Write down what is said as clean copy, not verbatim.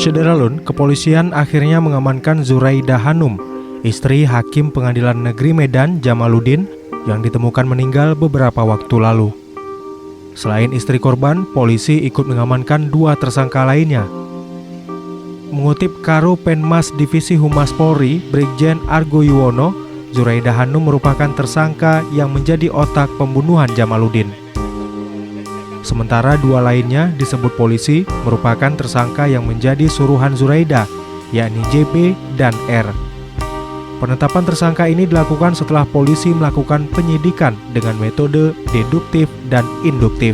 Syederalun, kepolisian akhirnya mengamankan Zuraida Hanum, istri Hakim Pengadilan Negeri Medan Jamaluddin, yang ditemukan meninggal beberapa waktu lalu. Selain istri korban, polisi ikut mengamankan 2 tersangka lainnya. Mengutip Karo Penmas Divisi Humas Polri, Brigjen Argo Yuwono, Zuraida Hanum merupakan tersangka yang menjadi otak pembunuhan Jamaluddin. Sementara 2 lainnya disebut polisi merupakan tersangka yang menjadi suruhan Zuraida, yakni JB dan R. Penetapan tersangka ini dilakukan setelah polisi melakukan penyidikan dengan metode deduktif dan induktif.